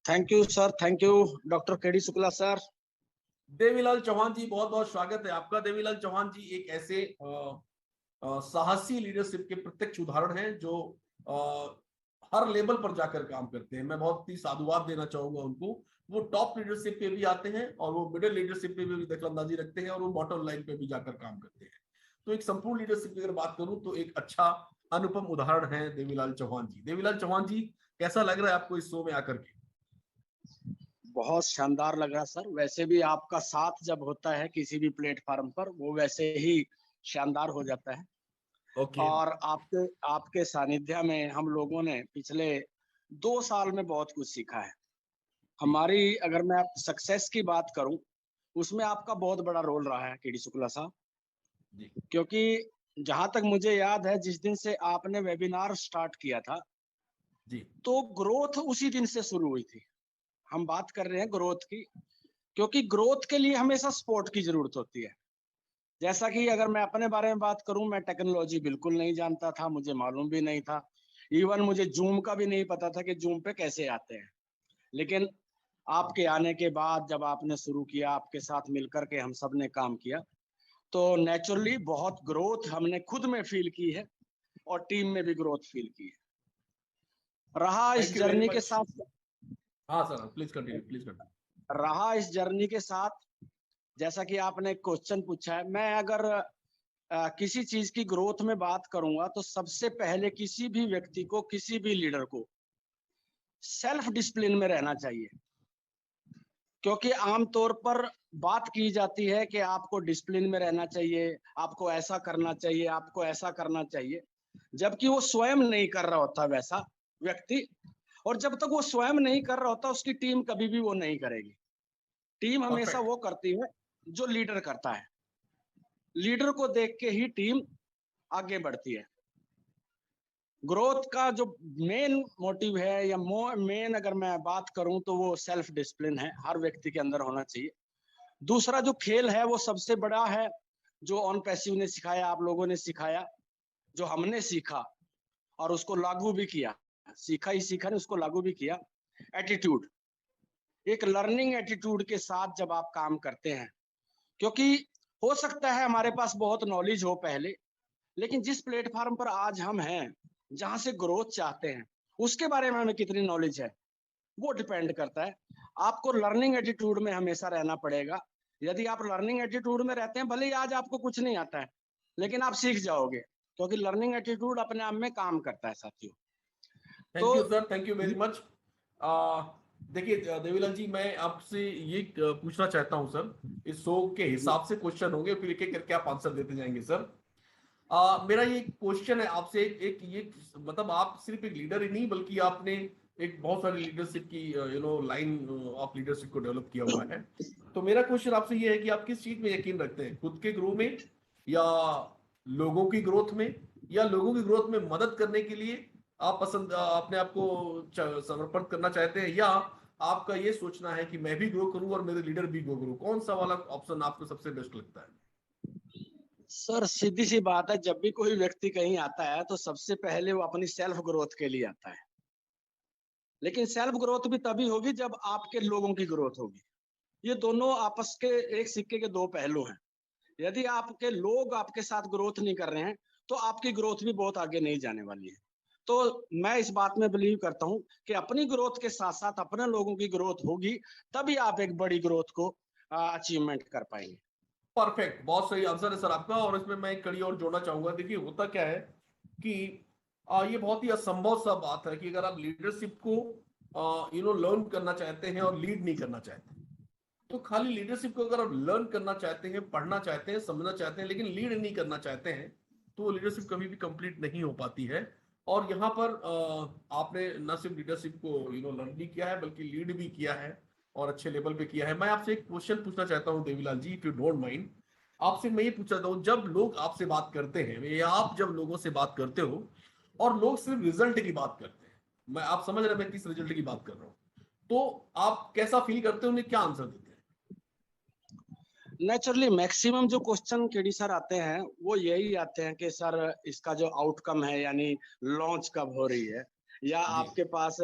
Thank you sir, thank you doctor KD Shukla sir. Devilal Chauhan ji, बहुत बहुत स्वागत है आपका। देवीलाल चौहान जी एक ऐसे साहसी लीडरशिप के प्रत्यक्ष उदाहरण हैं जो हर लेवल पर जाकर काम करते हैं। मैं बहुत ही साधुवाद देना चाहूंगा उनको। वो टॉप लीडरशिप पे भी आते हैं और वो मिडिल लीडरशिप पे भी दखलंदाजी रखते हैं और वो बॉटम लाइन पे भी जाकर काम करते हैं। तो एक संपूर्ण लीडरशिप की अगर बात करूं तो एक अच्छा अनुपम उदाहरण है देवीलाल चौहान जी। देवीलाल चौहान जी, कैसा लग रहा है आपको इस शो में आकर के? बहुत शानदार लग रहा सर। वैसे भी आपका साथ जब होता है किसी भी प्लेटफॉर्म पर, वो वैसे ही शानदार हो जाता है। ओके। और आपके आपके सानिध्य में हम लोगों ने पिछले 2 साल में बहुत कुछ सीखा है। हमारी अगर मैं आप सक्सेस की बात करूं, उसमें आपका बहुत बड़ा रोल रहा है केडी शुक्ला साहब। जी क्योंकि जहां तक मुझे याद है, जिस दिन से आपने वेबिनार स्टार्ट किया था, जी तो ग्रोथ उसी दिन से शुरू हुई थी। हम बात कर रहे हैं ग्रोथ की, क्योंकि ग्रोथ के लिए हमेशा सपोर्ट की जरूरत होती है। जैसा कि अगर मैं अपने बारे में बात करूं, मैं टेक्नोलॉजी बिल्कुल नहीं जानता था, मुझे मालूम भी नहीं था। इवन मुझे जूम का भी नहीं पता था कि जूम पे कैसे आते हैं। लेकिन आपके आने के बाद जब आपने शुरू किया, आपके साथ मिलकर के हम सब ने काम किया, तो नेचुरली बहुत ग्रोथ हमने खुद में फील की है और टीम में भी ग्रोथ फील की है। रहा इस थैंक यू वेरी जर्नी के मच। साथ हाँ sir, please continue, please continue. रहा इस जर्नी के साथ, जैसा कि आपने एक क्वेश्चन पूछा है, मैं अगर किसी चीज की ग्रोथ में बात करूंगा, तो सबसे पहले किसी भी व्यक्ति को, किसी भी लीडर को सेल्फ डिसिप्लिन में रहना चाहिए। क्योंकि आमतौर पर बात की जाती है कि आपको डिसिप्लिन में रहना चाहिए, आपको ऐसा करना चाहिए, आपको ऐसा करना चाहिए, जबकि वो स्वयं नहीं कर रहा होता वैसा व्यक्ति। और जब तक वो स्वयं नहीं कर रहा होता, उसकी टीम कभी भी वो नहीं करेगी। टीम हमेशा परफेक्ट। वो करती है जो लीडर करता है। लीडर को देख के ही टीम आगे बढ़ती है। ग्रोथ का जो मेन मोटिव है, या मेन अगर मैं बात करूं, तो वो सेल्फ डिसिप्लिन है, हर व्यक्ति के अंदर होना चाहिए। दूसरा जो खेल है, वो सबसे बड़ा है, जो ऑन पैसिव ने सिखाया, आप लोगों ने सिखाया, जो हमने सीखा और उसको लागू भी किया। सीखा ही सीखा नहीं, उसको लागू भी किया। एटीट्यूड, एक लर्निंग एटीट्यूड के साथ जब आप काम करते हैं, क्योंकि हो सकता है हमारे पास बहुत नॉलेज हो पहले, लेकिन जिस प्लेटफॉर्म पर आज हम हैं, जहां से ग्रोथ चाहते हैं, उसके बारे में हमें कितनी नॉलेज है, वो डिपेंड करता है। आपको लर्निंग एटीट्यूड में हमेशा रहना पड़ेगा। यदि आप लर्निंग एटीट्यूड में रहते हैं, भले ही आज आपको कुछ नहीं आता है, लेकिन आप सीख जाओगे, क्योंकि लर्निंग एटीट्यूड अपने आप में काम करता है साथियों। थैंक तो you sir, thank you very much. देखिए देवीलाल जी, मैं आपसे ये पूछना चाहता हूं सर, इस शो के हिसाब से क्वेश्चन होंगे, फिर एक एक करके आप आंसर देते जाएंगे सर। मेरा ये क्वेश्चन है आपसे, एक ये मतलब आप सिर्फ एक लीडर ही नहीं, बल्कि आपने एक बहुत सारी लीडरशिप की लाइन ऑफ लीडरशिप को डेवलप किया हुआ है। तो मेरा क्वेश्चन आपसे ये है कि आप किस चीज में यकीन रखते हैं, खुद के ग्रो में, या लोगों की ग्रोथ में, या लोगों की ग्रोथ में मदद करने के लिए आप अपने आप को समर्पित करना चाहते हैं, या आपका ये सोचना है कि मैं भी ग्रो करूं और मेरे लीडर भी ग्रो करूं? कौन सा वाला ऑप्शन आपको सबसे बेस्ट लगता है? सर सीधी सी बात है, जब भी कोई व्यक्ति कहीं आता है, तो सबसे पहले वो अपनी सेल्फ ग्रोथ के लिए आता है। लेकिन सेल्फ ग्रोथ भी तभी होगी जब आपके लोगों की ग्रोथ होगी। ये दोनों आपस के एक सिक्के के दो पहलू हैं। यदि आपके लोग आपके साथ ग्रोथ नहीं कर रहे हैं, तो आपकी ग्रोथ भी बहुत आगे नहीं जाने वाली है। तो मैं इस बात में बिलीव करता हूं कि अपनी ग्रोथ के साथ साथ अपने लोगों की ग्रोथ होगी, तभी आप एक बड़ी ग्रोथ को अचीवमेंट कर पाएंगे। परफेक्ट, बहुत सही आंसर है सर आपका। और इसमें मैं एक कड़ी और जोड़ना चाहूंगा। देखिए होता क्या है कि ये बहुत ही असंभव सा बात है कि अगर आप लीडरशिप को लर्न करना चाहते हैं और लीड नहीं करना चाहते, तो खाली लीडरशिप को अगर आप लर्न करना चाहते हैं, पढ़ना चाहते हैं, समझना चाहते हैं, लेकिन लीड नहीं करना चाहते हैं, तो वो लीडरशिप कभी भी कंप्लीट नहीं हो पाती है। और यहाँ पर आपने न सिर्फ लीडरशिप को लर्न भी किया है, बल्कि लीड भी किया है और अच्छे लेवल पे किया है। मैं आपसे एक क्वेश्चन पूछना चाहता हूँ Devilal ji, if you don't mind. आपसे मैं ये पूछ चाहता हूँ, जब लोग आपसे बात करते हैं, या आप जब लोगों से बात करते हो और लोग सिर्फ रिजल्ट की बात करते हैं, मैं आप समझ रहे हैं मैं किस रिजल्ट की बात कर रहा हूँ, तो आप कैसा फील करते हो, उन्हें क्या आंसर देते हैं? नेचुरली मैक्सिमम जो क्वेश्चन केडी सर आते हैं, वो यही आते हैं कि सर इसका जो आउटकम है, यानी लॉन्च कब हो रही है, या जी आपके पास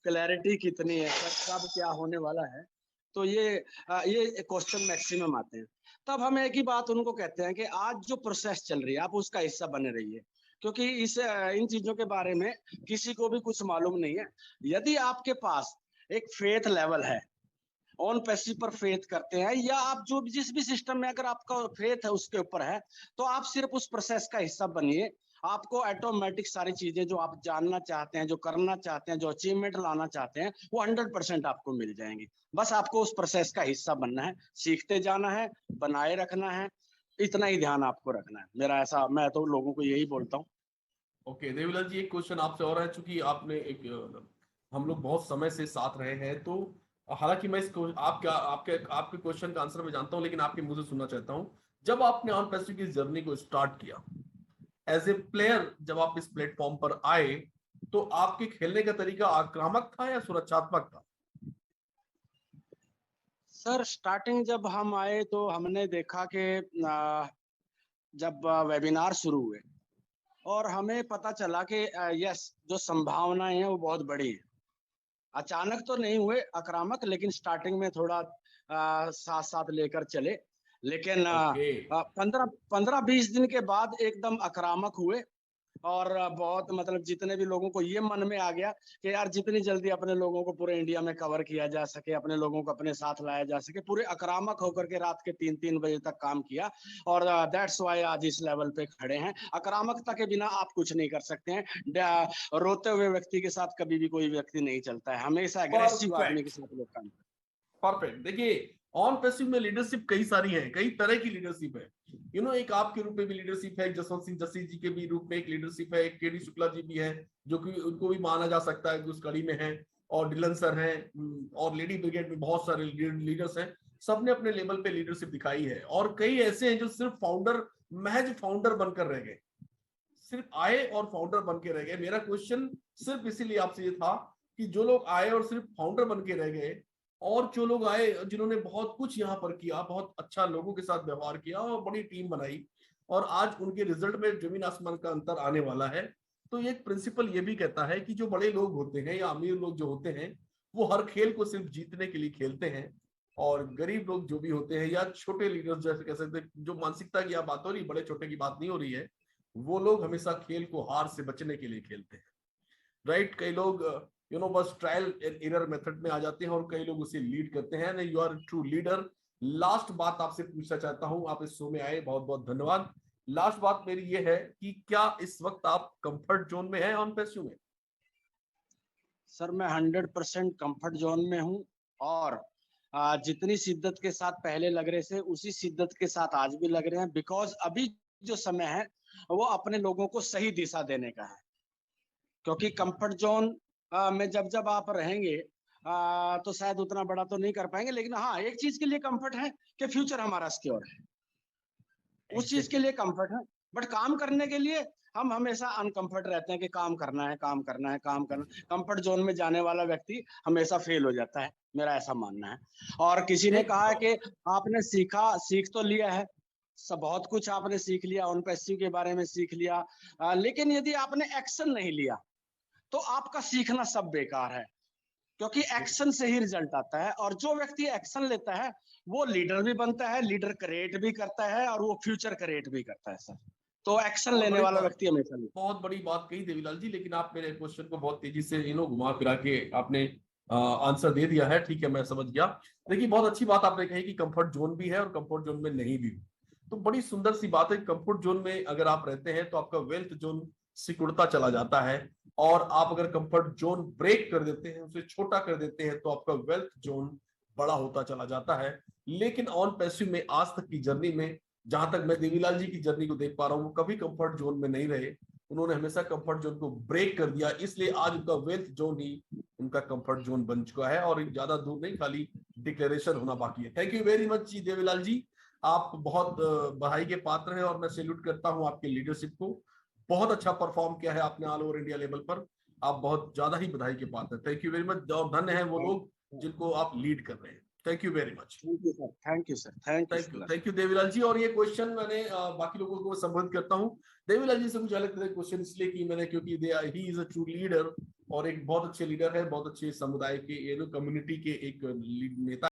क्लैरिटी कितनी है, कब क्या होने वाला है। तो ये क्वेश्चन मैक्सिमम आते हैं। तब हम एक ही बात उनको कहते हैं कि आज जो प्रोसेस चल रही है आप उसका हिस्सा बने रहिए, क्योंकि इन चीजों के बारे में किसी को भी कुछ मालूम नहीं है। यदि आपके पास एक फेथ लेवल है, ऑन पैसिव पर फेथ करते हैं, या आप जो जिस भी सिस्टम में अगर आपका फेथ है उसके ऊपर है, तो आप सिर्फ उस प्रोसेस का हिस्सा बनिए। आपको ऑटोमेटिक सारी चीजें जो आप जानना चाहते हैं, जो करना चाहते हैं, जो अचीवमेंट लाना चाहते हैं, वो 100% आपको मिल जाएंगी। बस आपको उस प्रोसेस का हिस्सा बनना है, सीखते जाना है, बनाए रखना है, इतना ही ध्यान आपको रखना है। मेरा ऐसा, मैं तो लोगों को यही बोलता हूँ। ओके देवीलाल जी, एक क्वेश्चन आपसे और है, चूंकि आपने एक हम लोग बहुत समय से साथ रहे हैं, तो हालांकि मैं इसको आपका आपके आपके क्वेश्चन का आंसर मैं जानता हूं, लेकिन आपके मुंह से सुनना चाहता हूं। जब आपने ऑन पैसिव की जर्नी को स्टार्ट किया एज ए प्लेयर, जब आप इस प्लेटफॉर्म पर आए, तो आपके खेलने का तरीका आक्रामक था या सुरक्षात्मक था? सर स्टार्टिंग जब हम आए तो हमने देखा कि जब वेबिनार शुरू हुए और हमें पता चला कि यस, जो संभावनाएं हैं वो बहुत बड़ी है। अचानक तो नहीं हुए आक्रामक, लेकिन स्टार्टिंग में थोड़ा साथ साथ लेकर चले। लेकिन ओके। 15-20 दिन के बाद एकदम आक्रामक हुए। और बहुत मतलब जितने भी लोगों को ये मन में आ गया कि यार जितनी जल्दी अपने लोगों को पूरे इंडिया में कवर किया जा सके, अपने लोगों को अपने साथ लाया जा सके, पूरे आक्रामक होकर के रात के 3-3 बजे तक काम किया। और दैट्स वाई आज इस लेवल पे खड़े हैं। आक्रामकता के बिना आप कुछ नहीं कर सकते हैं। रोते हुए व्यक्ति के साथ कभी भी कोई व्यक्ति नहीं चलता है, हमेशा एग्रेसिव आदमी के परफेक्ट। साथ लोग काम। परफेक्ट। देखिए, ऑन पैसिव में लीडरशिप कई सारी है, कई तरह की लीडरशिप है। एक आपके रूप में भी लीडरशिप है, जसवंत सिंह जस्सी जी के भी रूप में एक लीडरशिप है, एक केडी शुक्ला जी भी है, जो कि उनको भी माना जा सकता है कि उस कड़ी में है, और डिलन सर हैं, और लेडी ब्रिगेड में बहुत सारे लीडर्स हैं। सबने अपने लेवल पे लीडरशिप दिखाई है, और कई ऐसे हैं जो सिर्फ फाउंडर, महज फाउंडर बनकर रह गए, सिर्फ आए और फाउंडर बन के रह गए। मेरा क्वेश्चन सिर्फ इसीलिए आपसे ये था कि जो लोग आए और सिर्फ फाउंडर बन के रह गए, और जो लोग आए जिन्होंने बहुत कुछ यहाँ पर किया, बहुत अच्छा लोगों के साथ व्यवहार किया और बड़ी टीम बनाई, और आज उनके रिजल्ट में जमीन आसमान का अंतर आने वाला है। तो ये प्रिंसिपल ये भी कहता है कि जो बड़े लोग होते हैं या अमीर लोग जो होते हैं, वो हर खेल को सिर्फ जीतने के लिए खेलते हैं, और गरीब लोग जो भी होते हैं या छोटे लीडर्स जैसे कह सकते हैं, जो मानसिकता की आप बात हो रही, बड़े छोटे की बात नहीं हो रही है, वो लोग हमेशा खेल को हार से बचने के लिए खेलते हैं। राइट? कई लोग बस ट्रायल एंड एरर मेथड में आ जाते हैं, और कई लोग उसे लीड करते हैं। You are true leader. Last बात आपसे पूछना चाहता हूं, आप इस शो में आए, बहुत बहुत धन्यवाद। लास्ट बात मेरी ये है कि क्या इस वक्त आप कंफर्ट जोन में हैं ऑन पैसिव में? सर मैं 100% कंफर्ट जोन में हूँ। और जितनी शिद्दत के साथ पहले लग रहे थे उसी शिद्दत के साथ आज भी लग रहे हैं, बिकॉज अभी जो समय है वो अपने लोगों को सही दिशा देने का है। क्योंकि कंफर्ट जोन में जब जब आप रहेंगे तो शायद उतना बड़ा तो नहीं कर पाएंगे, लेकिन हाँ एक चीज के लिए कंफर्ट है कि फ्यूचर हमारा सिक्योर है, उस चीज के लिए कंफर्ट है। बट काम करने के लिए हम हमेशा अनकंफर्ट रहते हैं कि काम करना है, काम करना है, काम करना। कंफर्ट जोन में जाने वाला व्यक्ति हमेशा फेल हो जाता है, मेरा ऐसा मानना है। और किसी ने एक कहा है कि आपने सीख तो लिया है, सब बहुत कुछ आपने सीख लिया, ऑन पैसिव के बारे में सीख लिया, लेकिन यदि आपने एक्शन नहीं लिया तो आपका सीखना सब बेकार है। क्योंकि एक्शन से ही रिजल्ट आता है, और जो व्यक्ति एक्शन लेता है वो लीडर भी बनता है, लीडर क्रिएट भी करता है, और वो फ्यूचर क्रिएट भी करता है सर। तो एक्शन बहुत लेने बड़ी वाला बात, व्यक्ति हमेशा लेता बहुत बड़ी बात कही देवीलाल जी, लेकिन आप मेरे क्वेश्चन को बहुत तेजी से घुमा फिरा के आपने आंसर दे दिया है। ठीक है, मैं समझ गया। देखिए, बहुत अच्छी बात आपने कही कि कंफर्ट जोन भी है और कंफर्ट जोन में नहीं भी। तो बड़ी सुंदर सी बात है, कंफर्ट जोन में अगर आप रहते हैं तो आपका वेल्थ जोन सिकुड़ता चला जाता है, और आप अगर कंफर्ट जोन ब्रेक कर देते हैं, उसे छोटा कर देते हैं, तो आपका वेल्थ जोन बड़ा होता चला जाता है। लेकिन ऑन पैसिव में आज तक की जर्नी में, जहां तक मैं देवीलाल जी की जर्नी को देख पा रहा हूं, वो कभी कंफर्ट जोन में नहीं रहे, उन्होंने हमेशा कंफर्ट जोन को ब्रेक कर दिया। इसलिए आज उनका वेल्थ जोन ही उनका कंफर्ट जोन बन चुका है, और ज्यादा दूर नहीं, खाली डिक्लेरेशन होना बाकी है। थैंक यू वेरी मच जी देवीलाल जी, आप बहुत बधाई के पात्र हैं, और मैं सैल्यूट करता हूं आपके लीडरशिप को। बहुत अच्छा परफॉर्म किया है आपने ऑल ओवर इंडिया लेवल पर, आप बहुत ज्यादा ही बधाई के पात्र हैं। थैंक यू वेरी मच, और धन्य है वो लोग है। जिनको आप लीड कर रहे हैं। Thank you very much. Thank you sir, thank you sir, thank you Devilal ji. और ये क्वेश्चन मैंने बाकी लोगों को संबोधित करता हूँ, देवीलाल जी से मुझे अलग तरह क्वेश्चन इसलिए की मैंने, क्योंकि he is a true leader और एक बहुत अच्छे लीडर है, बहुत अच्छे समुदाय के कम्युनिटी के एक नेता